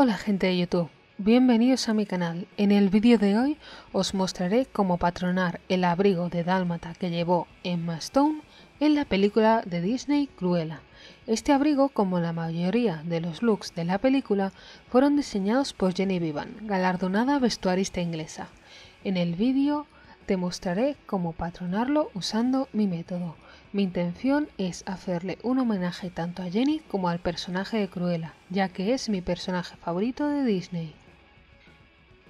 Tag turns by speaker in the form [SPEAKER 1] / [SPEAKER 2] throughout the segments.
[SPEAKER 1] Hola gente de YouTube, bienvenidos a mi canal. En el vídeo de hoy os mostraré cómo patronar el abrigo de dálmata que llevó Emma Stone en la película de Disney Cruella. Este abrigo, como la mayoría de los looks de la película, fueron diseñados por Jenny Vivan, galardonada vestuarista inglesa. En el vídeo te mostraré cómo patronarlo usando mi método. Mi intención es hacerle un homenaje tanto a Jenny como al personaje de Cruella, ya que es mi personaje favorito de Disney.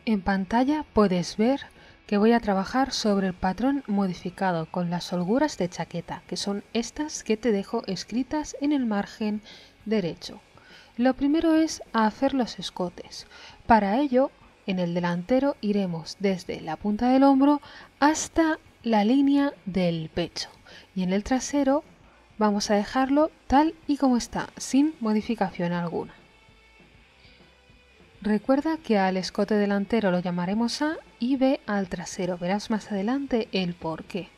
[SPEAKER 1] En pantalla puedes ver que voy a trabajar sobre el patrón modificado con las holguras de chaqueta, que son estas que te dejo escritas en el margen derecho. Lo primero es hacer los escotes. Para ello, en el delantero iremos desde la punta del hombro hasta la línea del pecho. Y en el trasero vamos a dejarlo tal y como está, sin modificación alguna. Recuerda que al escote delantero lo llamaremos A y B al trasero. Verás más adelante el por qué.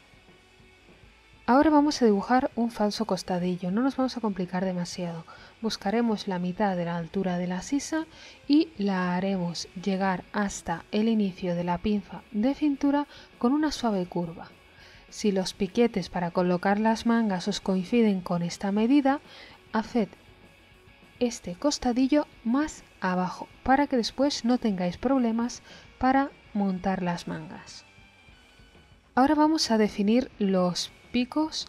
[SPEAKER 1] Ahora vamos a dibujar un falso costadillo, no nos vamos a complicar demasiado. Buscaremos la mitad de la altura de la sisa y la haremos llegar hasta el inicio de la pinza de cintura con una suave curva. Si los piquetes para colocar las mangas os coinciden con esta medida, haced este costadillo más abajo para que después no tengáis problemas para montar las mangas. Ahora vamos a definir los picos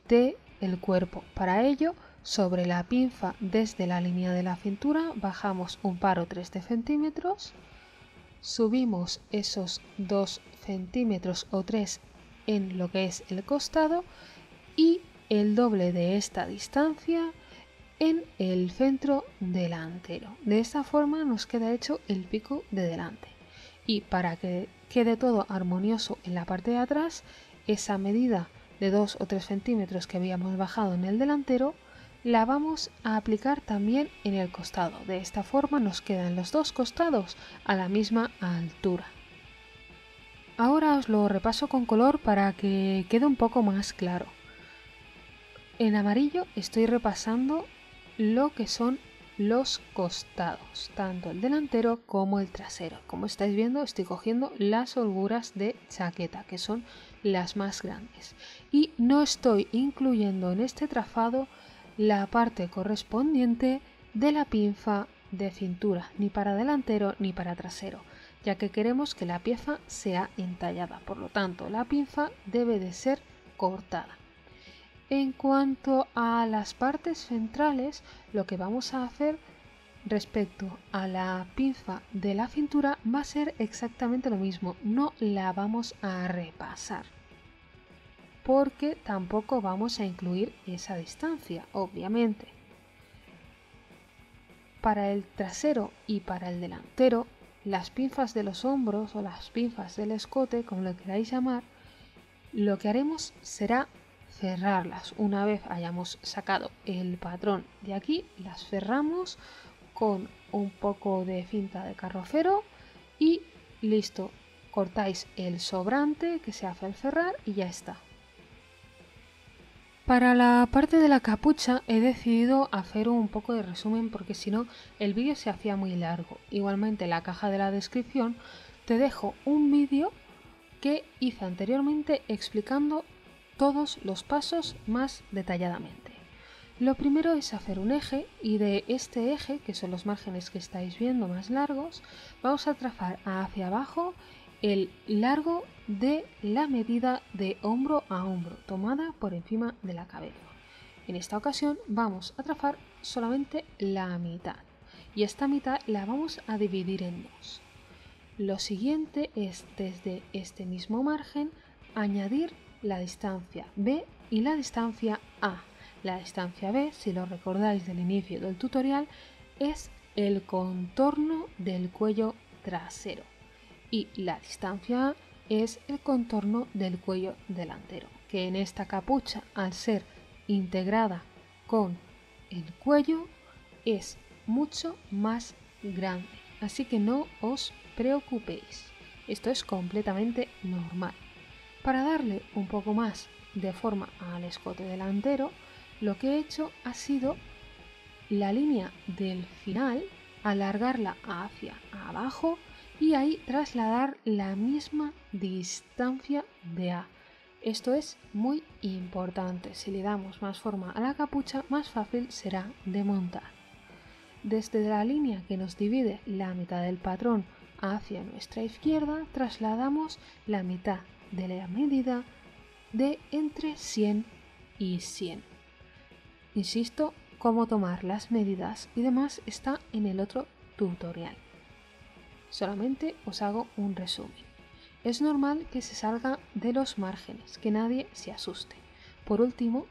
[SPEAKER 1] del cuerpo. Para ello, sobre la pinza desde la línea de la cintura bajamos un par o 3 de centímetros, subimos esos 2 centímetros o 3 en lo que es el costado y el doble de esta distancia en el centro delantero. De esta forma nos queda hecho el pico de delante. Y para que quede todo armonioso en la parte de atrás, esa medida de 2 o 3 centímetros que habíamos bajado en el delantero la vamos a aplicar también en el costado. De esta forma nos quedan los dos costados a la misma altura. Ahora os lo repaso con color para que quede un poco más claro. En amarillo estoy repasando lo que son los costados, tanto el delantero como el trasero. Como estáis viendo, estoy cogiendo las holguras de chaqueta, que son las más grandes. Y no estoy incluyendo en este trazado la parte correspondiente de la pinza de cintura, ni para delantero ni para trasero, ya que queremos que la pieza sea entallada. Por lo tanto, la pinza debe de ser cortada. En cuanto a las partes centrales, lo que vamos a hacer respecto a la pinza de la cintura va a ser exactamente lo mismo, no la vamos a repasar, porque tampoco vamos a incluir esa distancia, obviamente. Para el trasero y para el delantero, las pinzas de los hombros o las pinzas del escote, como lo queráis llamar, lo que haremos será cerrarlas. Una vez hayamos sacado el patrón de aquí, las cerramos con un poco de cinta de carrocero y listo. Cortáis el sobrante que se hace al cerrar y ya está. Para la parte de la capucha he decidido hacer un poco de resumen porque si no el vídeo se hacía muy largo. Igualmente en la caja de la descripción te dejo un vídeo que hice anteriormente explicando todos los pasos más detalladamente. Lo primero es hacer un eje y de este eje, que son los márgenes que estáis viendo más largos, vamos a trazar hacia abajo el largo de la medida de hombro a hombro, tomada por encima de la cabeza. En esta ocasión vamos a trazar solamente la mitad y esta mitad la vamos a dividir en dos. Lo siguiente es desde este mismo margen añadir la distancia B y la distancia A. La distancia B, si lo recordáis del inicio del tutorial, es el contorno del cuello trasero y la distancia A es el contorno del cuello delantero, que en esta capucha, al ser integrada con el cuello, es mucho más grande, así que no os preocupéis, esto es completamente normal. Para darle un poco más de forma al escote delantero, lo que he hecho ha sido la línea del final alargarla hacia abajo y ahí trasladar la misma distancia de A. Esto es muy importante. Si le damos más forma a la capucha, más fácil será de montar. Desde la línea que nos divide la mitad del patrón hacia nuestra izquierda, trasladamos la mitad de la medida de entre 100 y 100. Insisto, cómo tomar las medidas y demás está en el otro tutorial. Solamente os hago un resumen. Es normal que se salga de los márgenes, que nadie se asuste. Por último,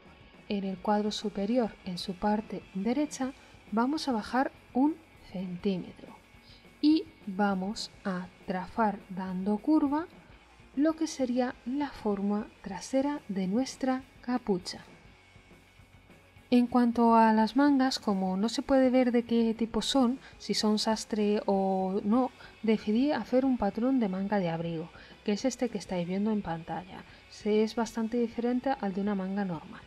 [SPEAKER 1] en el cuadro superior, en su parte derecha, vamos a bajar 1 centímetro y vamos a trazar dando curva lo que sería la forma trasera de nuestra capucha. En cuanto a las mangas, como no se puede ver de qué tipo son, si son sastre o no, decidí hacer un patrón de manga de abrigo, que es este que estáis viendo en pantalla. Es bastante diferente al de una manga normal.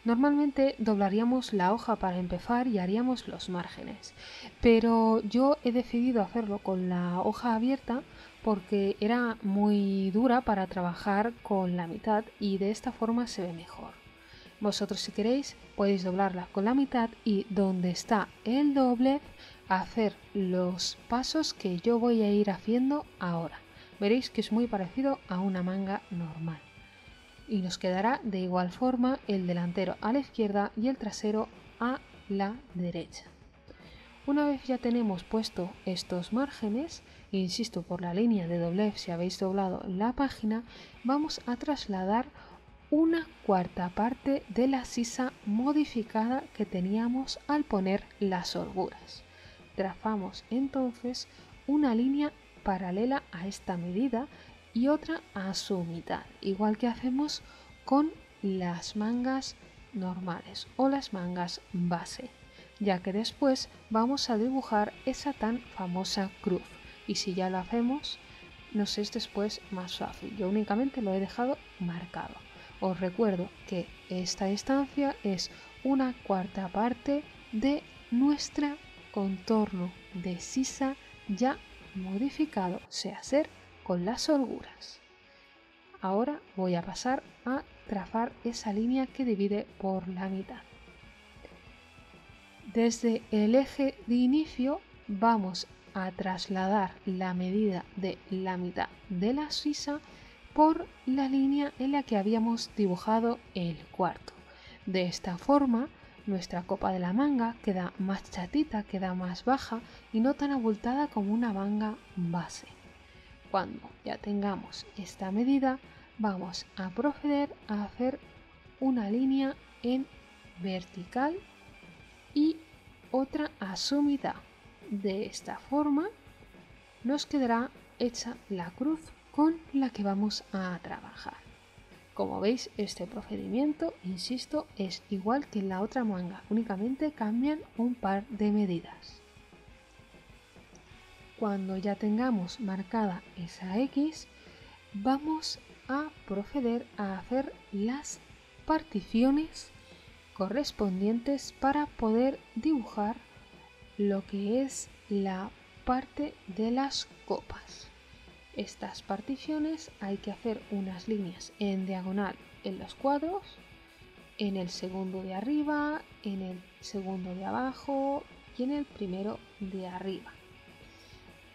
[SPEAKER 1] Normalmente doblaríamos la hoja para empezar y haríamos los márgenes, pero yo he decidido hacerlo con la hoja abierta porque era muy dura para trabajar con la mitad y de esta forma se ve mejor. Vosotros si queréis podéis doblarla con la mitad y donde está el doblez hacer los pasos que yo voy a ir haciendo ahora. Veréis que es muy parecido a una manga normal. Y nos quedará de igual forma el delantero a la izquierda y el trasero a la derecha. Una vez ya tenemos puesto estos márgenes, insisto por la línea de doblez si habéis doblado la página, vamos a trasladar una cuarta parte de la sisa modificada que teníamos al poner las holguras. Trazamos entonces una línea paralela a esta medida y otra a su mitad, igual que hacemos con las mangas normales o las mangas base, ya que después vamos a dibujar esa tan famosa cruz y si ya lo hacemos nos es después más fácil. Yo únicamente lo he dejado marcado. Os recuerdo que esta distancia es una cuarta parte de nuestro contorno de sisa ya modificado, sea ser con las holguras. Ahora voy a pasar a trazar esa línea que divide por la mitad. Desde el eje de inicio vamos a trasladar la medida de la mitad de la sisa por la línea en la que habíamos dibujado el cuarto. De esta forma nuestra copa de la manga queda más chatita, queda más baja y no tan abultada como una manga base. Cuando ya tengamos esta medida, vamos a proceder a hacer una línea en vertical y otra a su mitad. De esta forma nos quedará hecha la cruz con la que vamos a trabajar. Como veis, este procedimiento, insisto, es igual que en la otra manga, únicamente cambian un par de medidas. Cuando ya tengamos marcada esa X, vamos a proceder a hacer las particiones correspondientes para poder dibujar lo que es la parte de las copas. Estas particiones hay que hacer unas líneas en diagonal en los cuadros, en el segundo de arriba, en el segundo de abajo y en el primero de arriba.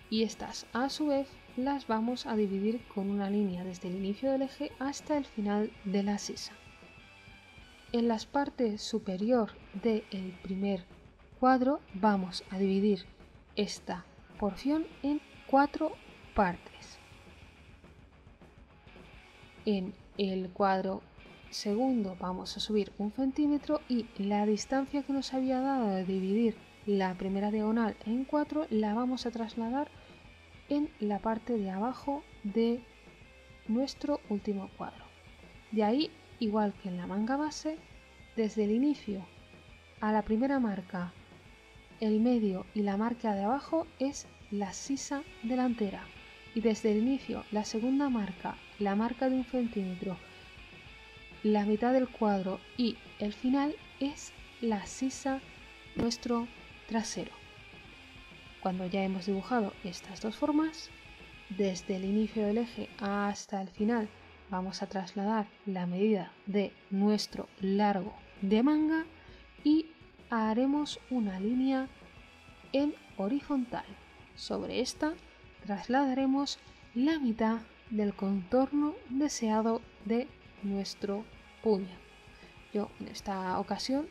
[SPEAKER 1] Y estas a su vez las vamos a dividir con una línea desde el inicio del eje hasta el final de la sisa. En la parte superior del primer cuadro vamos a dividir esta porción en 4 partes. En el cuadro segundo vamos a subir 1 centímetro y la distancia que nos había dado de dividir la primera diagonal en 4 la vamos a trasladar en la parte de abajo de nuestro último cuadro. De ahí, igual que en la manga base, desde el inicio a la primera marca, el medio y la marca de abajo es la sisa delantera y desde el inicio la segunda marca, la marca de 1 centímetro, la mitad del cuadro y el final es la sisa nuestro trasero. Cuando ya hemos dibujado estas dos formas, desde el inicio del eje hasta el final vamos a trasladar la medida de nuestro largo de manga y haremos una línea en horizontal. Sobre esta trasladaremos la mitad del contorno deseado de nuestro puño. Yo en esta ocasión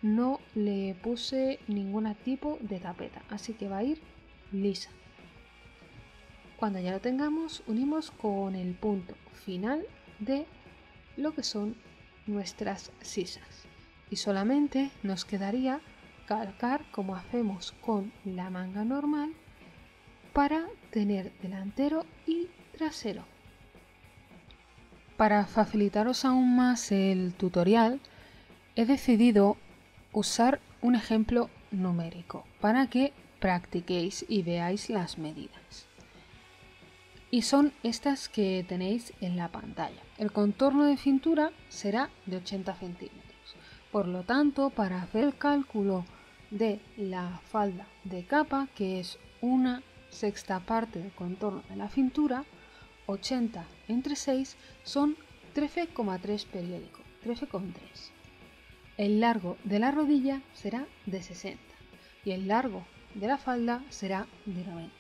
[SPEAKER 1] no le puse ningún tipo de tapeta, así que va a ir lisa. Cuando ya lo tengamos, unimos con el punto final de lo que son nuestras sisas y solamente nos quedaría calcar como hacemos con la manga normal para tener delantero y trasero. Para facilitaros aún más el tutorial, he decidido usar un ejemplo numérico para que practiquéis y veáis las medidas. Y son estas que tenéis en la pantalla. El contorno de cintura será de 80 centímetros. Por lo tanto, para hacer el cálculo de la falda de capa, que es una sexta parte del contorno de la cintura, 80 entre 6 son 13,3 periódico, 13,3. El largo de la rodilla será de 60 y el largo de la falda será de 90.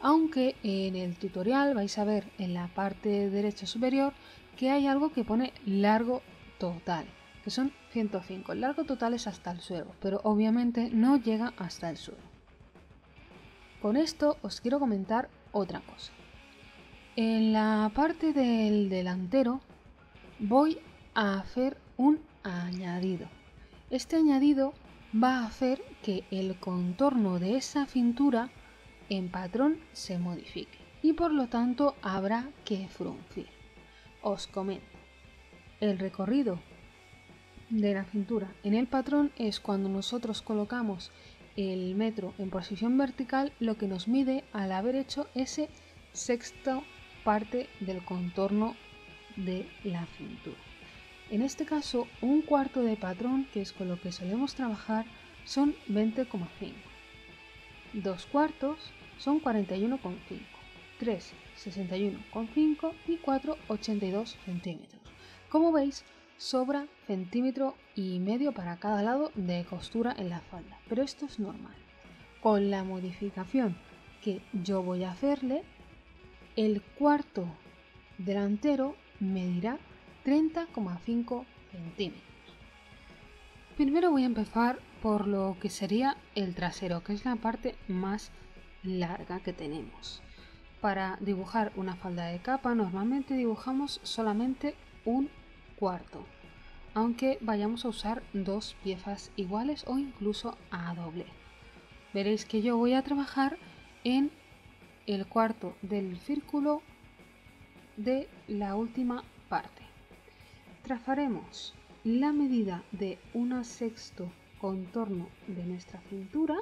[SPEAKER 1] Aunque en el tutorial vais a ver en la parte derecha superior que hay algo que pone largo total, que son 105. El largo total es hasta el suelo, pero obviamente no llega hasta el suelo. Con esto os quiero comentar otra cosa. En la parte del delantero voy a hacer un añadido. Este añadido va a hacer que el contorno de esa cintura en patrón se modifique y por lo tanto habrá que fruncir. Os comento. El recorrido de la cintura en el patrón es cuando nosotros colocamos el metro en posición vertical, lo que nos mide al haber hecho ese sexto parte del contorno de la cintura. En este caso, un cuarto de patrón, que es con lo que solemos trabajar, son 20,5. 2 cuartos son 41,5, 3, 61,5 y 4, 82 centímetros. Como veis, sobra centímetro y medio para cada lado de costura en la falda, pero esto es normal. Con la modificación que yo voy a hacerle, el cuarto delantero medirá 30,5 centímetros. Primero voy a empezar por lo que sería el trasero, que es la parte más larga que tenemos. Para dibujar una falda de capa normalmente dibujamos solamente un cuarto, aunque vayamos a usar dos piezas iguales o incluso a doble. Veréis que yo voy a trabajar en el cuarto del círculo de la última parte. Trazaremos la medida de un sexto contorno de nuestra cintura,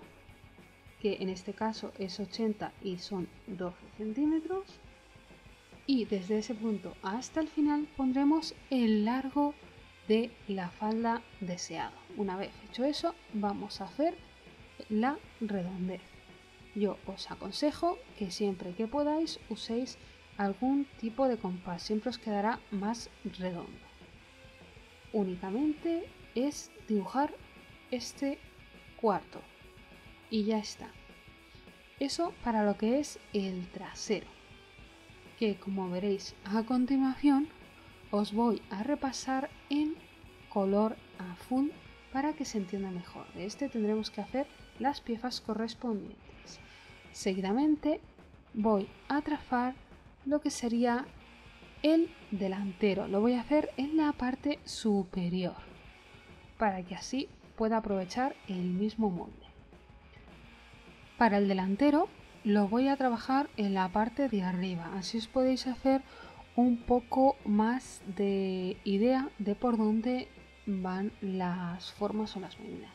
[SPEAKER 1] que en este caso es 80 y son 12 centímetros, y desde ese punto hasta el final pondremos el largo de la falda deseado. Una vez hecho eso, vamos a hacer la redondez. Yo os aconsejo que siempre que podáis uséis algún tipo de compás, siempre os quedará más redondo. Únicamente es dibujar este cuarto y ya está. Eso para lo que es el trasero, que como veréis a continuación os voy a repasar en color azul para que se entienda mejor. De este tendremos que hacer las piezas correspondientes. Seguidamente voy a trazar lo que sería el delantero. Lo voy a hacer en la parte superior para que así pueda aprovechar el mismo molde. Para el delantero lo voy a trabajar en la parte de arriba, así os podéis hacer un poco más de idea de por dónde van las formas o las medidas.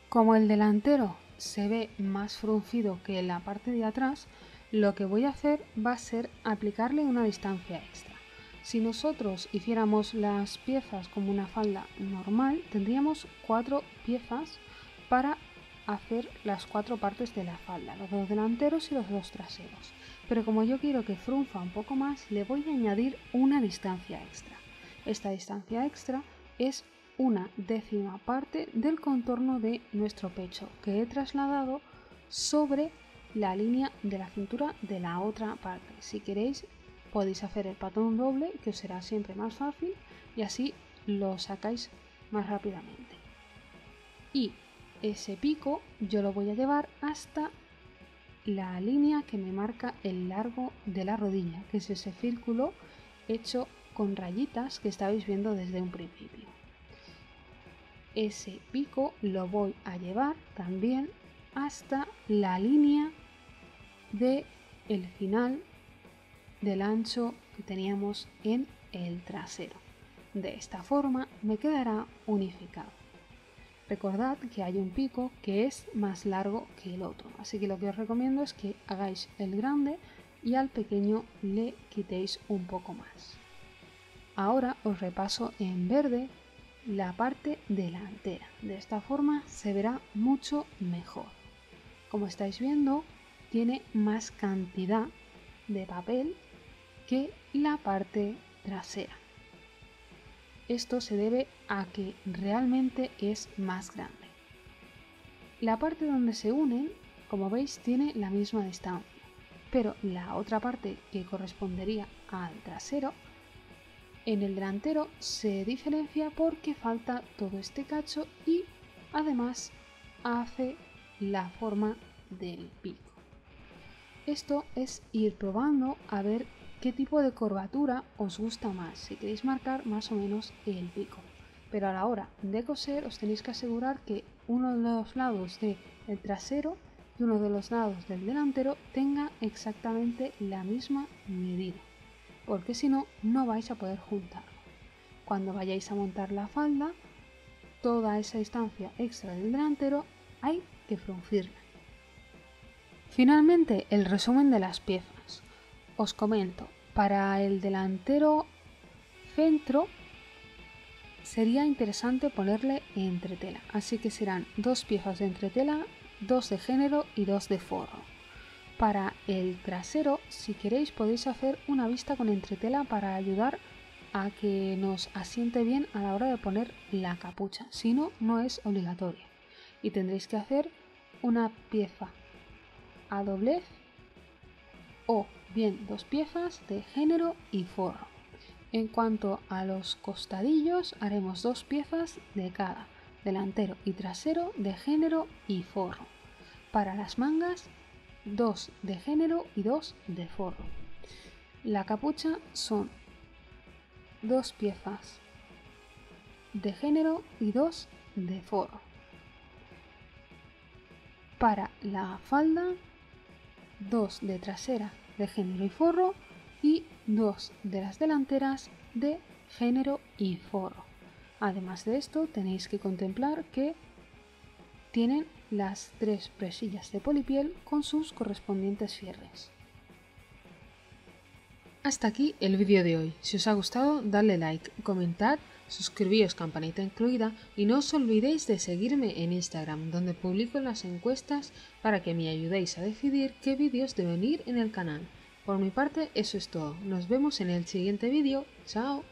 [SPEAKER 1] Como el delantero se ve más fruncido que en la parte de atrás, lo que voy a hacer va a ser aplicarle una distancia extra. Si nosotros hiciéramos las piezas como una falda normal, tendríamos 4 piezas para hacer las 4 partes de la falda, los 2 delanteros y los 2 traseros. Pero como yo quiero que frunza un poco más, le voy a añadir una distancia extra. Esta distancia extra es una décima parte del contorno de nuestro pecho que he trasladado sobre la línea de la cintura de la otra parte. Si queréis podéis hacer el patrón doble, que os será siempre más fácil, y así lo sacáis más rápidamente. Y ese pico yo lo voy a llevar hasta la línea que me marca el largo de la rodilla, que es ese círculo hecho con rayitas que estabais viendo desde un principio. Ese pico lo voy a llevar también hasta la línea de el final del ancho que teníamos en el trasero. De esta forma me quedará unificado. Recordad que hay un pico que es más largo que el otro, así que lo que os recomiendo es que hagáis el grande y al pequeño le quitéis un poco más. Ahora os repaso en verde la parte delantera. De esta forma se verá mucho mejor. Como estáis viendo, tiene más cantidad de papel que la parte trasera. Esto se debe a que realmente es más grande. La parte donde se unen, como veis, tiene la misma distancia, pero la otra parte que correspondería al trasero, en el delantero se diferencia porque falta todo este cacho y además hace la forma del pico. Esto es ir probando a ver qué tipo de curvatura os gusta más, si queréis marcar más o menos el pico. Pero a la hora de coser os tenéis que asegurar que uno de los lados del trasero y uno de los lados del delantero tenga exactamente la misma medida, porque si no, no vais a poder juntarlo. Cuando vayáis a montar la falda, toda esa distancia extra del delantero hay que fruncirla. Finalmente, el resumen de las piezas. Os comento, para el delantero centro sería interesante ponerle entretela, así que serán 2 piezas de entretela, 2 de género y 2 de forro. Para el trasero, si queréis podéis hacer una vista con entretela para ayudar a que nos asiente bien a la hora de poner la capucha, si no, no es obligatoria. Y tendréis que hacer una pieza a doblez o bien 2 piezas de género y forro. En cuanto a los costadillos, haremos 2 piezas de cada, delantero y trasero de género y forro. Para las mangas, 2 de género y 2 de forro. La capucha son 2 piezas de género y 2 de forro. Para la falda, 2 de trasera de género y forro y 2 de las delanteras de género y forro. Además de esto, tenéis que contemplar que tienen las 3 presillas de polipiel con sus correspondientes cierres. Hasta aquí el vídeo de hoy. Si os ha gustado, dadle like, comentad, suscribíos, campanita incluida, y no os olvidéis de seguirme en Instagram, donde publico las encuestas para que me ayudéis a decidir qué vídeos deben ir en el canal. Por mi parte, eso es todo. Nos vemos en el siguiente vídeo. ¡Chao!